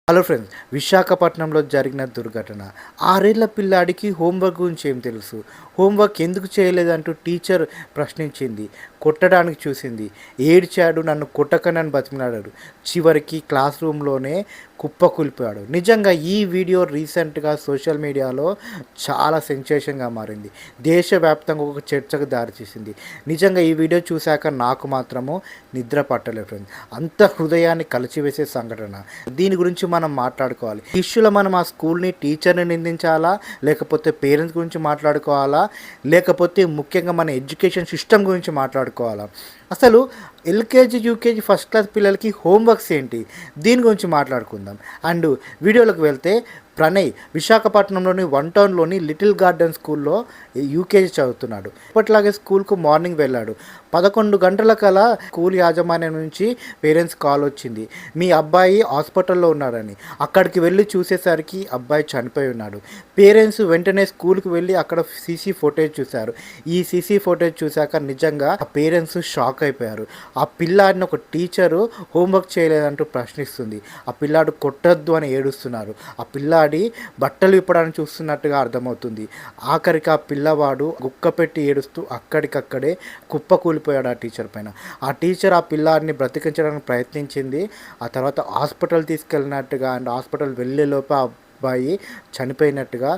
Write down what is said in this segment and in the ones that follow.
Hello friends, విశాఖపట్నంలో జరిగిన దుర్ఘటన. 6 ఏళ్ల పిల్లాడికి హోంవర్క్ గురించి ఏం తెలుసు? హోంవర్క్ ఎందుకు చేయలేదంటూ టీచర్ ప్రశ్నించింది. కొట్టడానికి చూసింది. ఏడ్చాడు, నన్ను కొట్టకనని బతిమిలాడాడు. చివరికి క్లాస్ రూమ్‌లోనే కుప్పకూలిపోయాడు. నిజంగా ఈ వీడియో రీసెంట్‌గా సోషల్ మీడియాలో చాలా సెన్సేషన్‌గా మారింది. దేశవ్యాప్తంగా ఒక చర్చకు దారితీసింది. నిజంగా ఈ వీడియో చూశాక నాకు మాత్రము నిద్ర పట్టలేదు ఫ్రెండ్స్. అంత హృదయాన్ని కలిచివేసే సంఘటన. దీని గురించి మనం మాట్లాడుకోవాలి. ఇష్యూలో మనం ఆ స్కూల్ని, టీచర్ని నిందించాలా, లేకపోతే పేరెంట్స్ గురించి మాట్లాడుకోవాలా, లేకపోతే ముఖ్యంగా మన ఎడ్యుకేషన్ సిస్టమ్ గురించి మాట్లాడుకోవాలా? అసలు ఎల్కేజీ, యూకేజీ, ఫస్ట్ క్లాస్ పిల్లలకి హోంవర్క్స్ ఏంటి? దీని గురించి మాట్లాడుకుందాం. అండ్ వీడియోలోకి వెళ్తే, ప్రణయ్ విశాఖపట్నంలోని వన్ టౌన్లోని లిటిల్ గార్డెన్ స్కూల్లో యూకేజీ చదువుతున్నాడు. ఇప్పట్లాగే స్కూల్కు మార్నింగ్ వెళ్ళాడు. 11 గంటలకల్లా స్కూల్ యాజమాన్యం నుంచి పేరెంట్స్ కాల్ వచ్చింది, మీ అబ్బాయి హాస్పిటల్లో ఉన్నాడని. అక్కడికి వెళ్ళి చూసేసరికి అబ్బాయి చనిపోయి ఉన్నాడు. పేరెంట్స్ వెంటనే స్కూల్కి వెళ్ళి అక్కడ సీసీ ఫుటేజ్ చూశారు. ఈ సీసీ ఫుటేజ్ చూశాక నిజంగా ఆ పేరెంట్స్ షాక్ అయిపోయారు. ఆ పిల్లాడిని ఒక టీచరు హోంవర్క్ చేయలేదంటూ ప్రశ్నిస్తుంది. ఆ పిల్లాడు కొట్టద్దు అని ఏడుస్తున్నారు. ఆ పిల్లాడి బట్టలు ఇప్పడానికి చూస్తున్నట్టుగా అర్థమవుతుంది. ఆఖరికి ఆ పిల్లవాడు గుక్కపెట్టి ఏడుస్తూ అక్కడికక్కడే కుప్పకూలిపోయాడు ఆ టీచర్ పైన. ఆ టీచర్ ఆ పిల్లాడిని బ్రతికించడానికి ప్రయత్నించింది. ఆ తర్వాత హాస్పిటల్ తీసుకెళ్ళినట్టుగా అండ్ హాస్పిటల్ వెళ్ళేలోపు ఆ అబ్బాయి చనిపోయినట్టుగా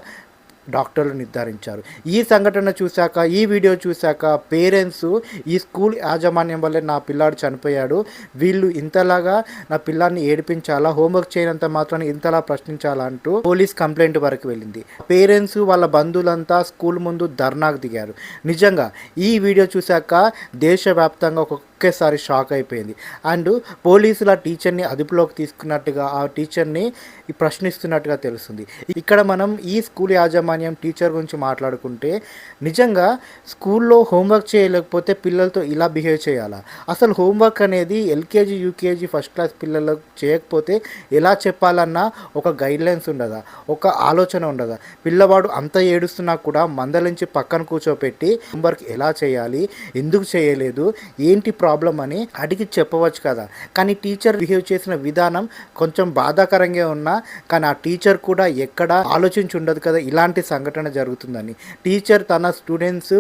డాక్టర్లు నిర్ధారించారు. ఈ సంఘటన చూశాక, ఈ వీడియో చూశాక పేరెంట్స్ ఈ స్కూల్ యాజమాన్యం వల్లే నా పిల్లాడు చనిపోయాడు, వీళ్ళు ఇంతలాగా నా పిల్లాడిని ఏడిపించాలా, హోంవర్క్ చేయనంత మాత్రాన్ని ఇంతలా ప్రశ్నించాలా అంటూ పోలీస్ కంప్లైంట్ వరకు వెళ్ళింది. పేరెంట్స్ వాళ్ళ బంధువులంతా స్కూల్ ముందు ధర్నాకు దిగారు. నిజంగా ఈ వీడియో చూశాక దేశవ్యాప్తంగా ఒకేసారి షాక్ అయిపోయింది. అండ్ పోలీసులు ఆ టీచర్ని అదుపులోకి తీసుకున్నట్టుగా, ఆ టీచర్ని ప్రశ్నిస్తున్నట్టుగా తెలుస్తుంది. ఇక్కడ మనం ఈ స్కూల్ యాజమాన్యం టీచర్ గురించి మాట్లాడుకుంటే, నిజంగా స్కూల్లో హోంవర్క్ చేయలేకపోతే పిల్లలతో ఇలా బిహేవ్ చేయాలా? అసలు హోంవర్క్ అనేది ఎల్కేజీ, యూకేజీ, ఫస్ట్ క్లాస్ పిల్లలకు చేయకపోతే ఎలా చెప్పాలన్న ఒక గైడ్లైన్స్ ఉండదా? ఒక ఆలోచన ఉండదా? పిల్లవాడు అంత ఏడుస్తున్నా కూడా మందలించి పక్కన కూర్చోపెట్టి హోంవర్క్ ఎలా చేయాలి, ఎందుకు చేయలేదు, ఏంటి ప్రాబ్లం అని అడిగి చెప్పవచ్చు కదా. కానీ టీచర్ బిహేవ్ చేసిన విధానం కొంచెం బాధాకరంగా ఉన్నా, కానీ ఆ టీచర్ కూడా ఎక్కడ ఆలోచించి ఉండదు కదా ఇలాంటి సంఘటన జరుగుతుందని. టీచర్ తన స్టూడెంట్స్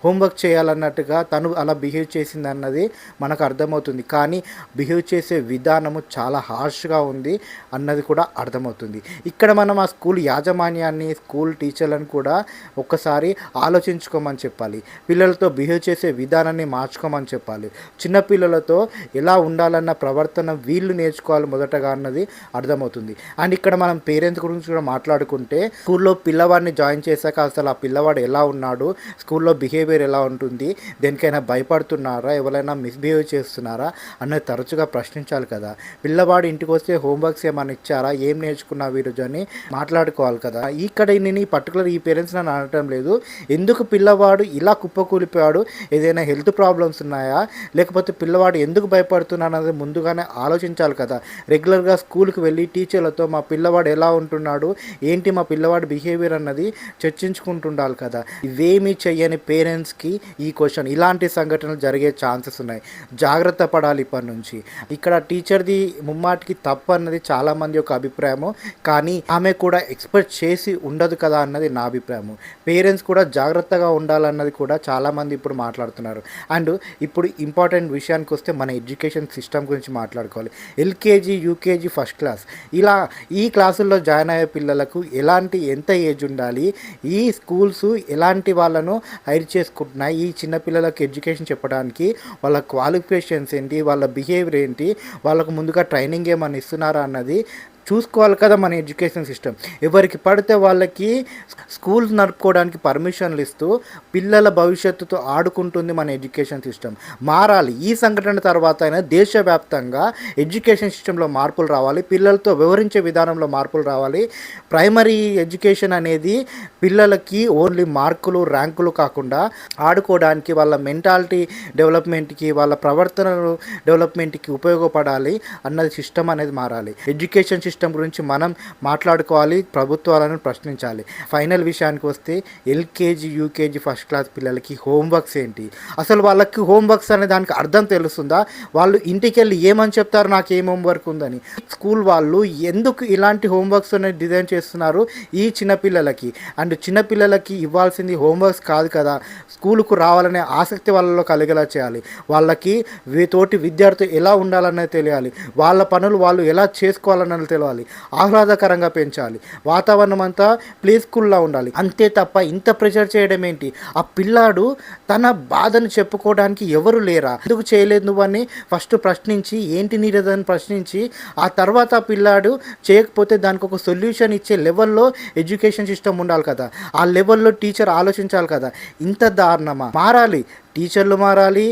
హోంవర్క్ చేయాలన్నట్టుగా తను అలా బిహేవ్ చేసింది అన్నది మనకు అర్థమవుతుంది. కానీ బిహేవ్ చేసే విధానము చాలా హార్ష్గా ఉంది అన్నది కూడా అర్థమవుతుంది. ఇక్కడ మనం ఆ స్కూల్ యాజమాన్యాన్ని, స్కూల్ టీచర్లను కూడా ఒక్కసారి ఆలోచించుకోమని చెప్పాలి. పిల్లలతో బిహేవ్ చేసే విధానాన్ని మార్చుకోమని చెప్పాలి. చిన్నపిల్లలతో ఎలా ఉండాలన్న ప్రవర్తన వీళ్ళు నేర్చుకోవాలి మొదటగా అన్నది అర్థమవుతుంది. అండ్ ఇక్కడ మనం పేరెంట్స్ గురించి కూడా మాట్లాడుకుంటే, స్కూల్లో పిల్లవాడిని జాయిన్ చేశాక అసలు ఆ పిల్లవాడు ఎలా ఉన్నాడు, స్కూల్లో బిహేవియర్ ఎలా ఉంటుంది, దేనికైనా భయపడుతున్నారా, ఎవరైనా మిస్బిహేవ్ చేస్తున్నారా అన్నది తరచుగా ప్రశ్నించాలి కదా. పిల్లవాడు ఇంటికి వస్తే హోంవర్క్స్ ఏమైనా ఇచ్చారా, ఏం నేర్చుకున్నావు ఈరోజు అని మాట్లాడుకోవాలి కదా. ఇక్కడ నేను పర్టికులర్ ఈ పేరెంట్స్ నన్ను అనటం లేదు, ఎందుకు పిల్లవాడు ఇలా కుప్పకూలిపోయాడు, ఏదైనా హెల్త్ ప్రాబ్లమ్స్ ఉన్నాయా, లేకపోతే పిల్లవాడు ఎందుకు భయపడుతున్నాడు అన్నది ముందుగానే ఆలోచించాలి కదా. రెగ్యులర్గా స్కూల్కి వెళ్ళి టీచర్లతో మా పిల్లవాడు ఎలా ఉంటున్నాడు, ఏంటి మా పిల్లవాడు బిహేవియర్ అన్నది చర్చించుకుంటుండాలి కదా. ఇవేమీ చెయ్యని పేరెంట్స్కి ఈ క్వశ్చన్, ఇలాంటి సంఘటనలు జరిగే ఛాన్సెస్ ఉన్నాయి. జాగ్రత్త పడాలి ఇప్పటి నుంచి. ఇక్కడ టీచర్ది ముమ్మాటికి తప్పు అన్నది చాలామంది యొక్క అభిప్రాయము, కానీ ఆమె కూడా ఎక్స్పెక్ట్ చేసి ఉండదు కదా అన్నది నా అభిప్రాయము. పేరెంట్స్ కూడా జాగ్రత్తగా ఉండాలన్నది కూడా చాలామంది ఇప్పుడు మాట్లాడుతున్నారు. అండ్ ఇప్పుడు ఇంపార్టెంట్ విషయానికి వస్తే మన ఎడ్యుకేషన్ సిస్టమ్ గురించి మాట్లాడుకోవాలి. ఎల్కేజీ, యూకేజీ, ఫస్ట్ క్లాస్ ఇలా ఈ క్లాసుల్లో జాయిన్ అయ్యే పిల్లలకు ఎంత ఏజ్ ఉండాలి, ఈ స్కూల్స్ ఎలాంటి వాళ్ళను హైర్ చేసుకుంటున్నాయి, ఈ చిన్నపిల్లలకు ఎడ్యుకేషన్ చెప్పడానికి వాళ్ళ క్వాలిఫికేషన్స్ ఏంటి, వాళ్ళ బిహేవియర్ ఏంటి, వాళ్ళకు ముందుగా ట్రైనింగ్ ఏమైనా ఇస్తున్నారా అన్నది చూసుకోవాలి కదా మన ఎడ్యుకేషన్ సిస్టమ్. ఎవరికి పడితే వాళ్ళకి స్కూల్స్ నడుపుకోవడానికి పర్మిషన్లు ఇస్తూ పిల్లల భవిష్యత్తుతో ఆడుకుంటుంది మన ఎడ్యుకేషన్ సిస్టమ్. మారాలి. ఈ సంఘటన తర్వాత అయినా దేశవ్యాప్తంగా ఎడ్యుకేషన్ సిస్టంలో మార్పులు రావాలి, పిల్లలతో వివరించే విధానంలో మార్పులు రావాలి. ప్రైమరీ ఎడ్యుకేషన్ అనేది పిల్లలకి ఓన్లీ మార్కులు, ర్యాంకులు కాకుండా ఆడుకోవడానికి, వాళ్ళ మెంటాలిటీ డెవలప్మెంట్కి, వాళ్ళ ప్రవర్తన డెవలప్మెంట్కి ఉపయోగపడాలి అన్నది సిస్టమ్ అనేది మారాలి. ఎడ్యుకేషన్ సిస్టమ్ సిస్టమ్ గురించి మనం మాట్లాడుకోవాలి, ప్రభుత్వాలను ప్రశ్నించాలి. ఫైనల్ విషయానికి వస్తే ఎల్కేజీ, యూకేజీ, ఫస్ట్ క్లాస్ పిల్లలకి హోంవర్క్స్ ఏంటి, అసలు వాళ్ళకి హోంవర్క్స్ అనే దానికి అర్థం తెలుస్తుందా? వాళ్ళు ఇంటికి వెళ్ళి ఏమని చెప్తారు నాకు ఏం హోంవర్క్ ఉందని? స్కూల్ వాళ్ళు ఎందుకు ఇలాంటి హోంవర్క్స్ అనేది డిజైన్ చేస్తున్నారు ఈ చిన్నపిల్లలకి? అండ్ చిన్నపిల్లలకి ఇవ్వాల్సింది హోంవర్క్స్ కాదు కదా, స్కూలుకు రావాలనే ఆసక్తి వాళ్ళలో కలిగేలా చేయాలి. వాళ్ళకి తోటి విద్యార్థులు ఎలా ఉండాలనేది తెలియాలి, వాళ్ళ పనులు వాళ్ళు ఎలా చేసుకోవాలన్నది తెలియాలి, ఆహ్లాదకరంగా పెంచాలి, వాతావరణం అంతా ప్లే స్కూల్లా ఉండాలి. అంతే తప్ప ఇంత ప్రెషర్ చేయడం ఏంటి? ఆ పిల్లాడు తన బాధను చెప్పుకోవడానికి ఎవరు లేరా? ఎందుకు చేయలేదు నువ్వని ఫస్ట్ ప్రశ్నించి ఏంటి నీరదని ప్రశ్నించి ఆ తర్వాత ఆ పిల్లాడు చేయకపోతే దానికి ఒక సొల్యూషన్ ఇచ్చే లెవెల్లో ఎడ్యుకేషన్ సిస్టమ్ ఉండాలి కదా, ఆ లెవెల్లో టీచర్ ఆలోచించాలి కదా. ఇంత దారుణమా? మారాలి, టీచర్లు మారాలి,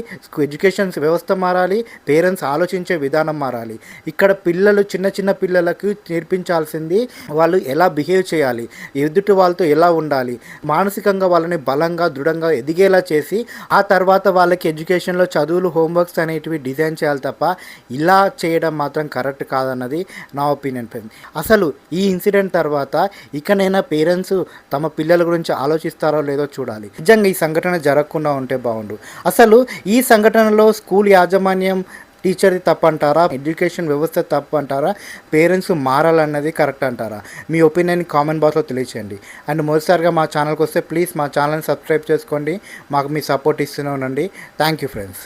ఎడ్యుకేషన్ వ్యవస్థ మారాలి, పేరెంట్స్ ఆలోచించే విధానం మారాలి. ఇక్కడ పిల్లలు చిన్న చిన్న పిల్లలకు నేర్పించాల్సింది వాళ్ళు ఎలా బిహేవ్ చేయాలి, ఎదుటి వాళ్ళతో ఎలా ఉండాలి, మానసికంగా వాళ్ళని బలంగా దృఢంగా ఎదిగేలా చేసి ఆ తర్వాత వాళ్ళకి ఎడ్యుకేషన్లో చదువులు హోంవర్క్స్ అనేటివి డిజైన్ చేయాలి తప్ప ఇలా చేయడం మాత్రం కరెక్ట్ కాదన్నది నా ఒపీనియన్ ఫ్రెండ్. అసలు ఈ ఇన్సిడెంట్ తర్వాత ఇకనైనా పేరెంట్స్ తమ పిల్లల గురించి ఆలోచిస్తారో లేదో చూడాలి. నిజంగా ఈ సంఘటన జరగకుండా ఉంటే బాగుండు. అసలు ఈ సంఘటనలో స్కూల్ యాజమాన్యం టీచర్ది తప్పంటారా, ఎడ్యుకేషన్ వ్యవస్థ తప్పంటారా, పేరెంట్స్ మారాలన్నది కరెక్ట్ అంటారా? మీ ఒపీనియన్ కామెంట్ బాక్స్లో తెలియచేయండి. అండ్ మొదటిసారిగా మా ఛానల్కి వస్తే ప్లీజ్ మా ఛానల్ని సబ్స్క్రైబ్ చేసుకోండి, మాకు మీ సపోర్ట్ ఇస్తూనే ఉండండి. Thank you friends.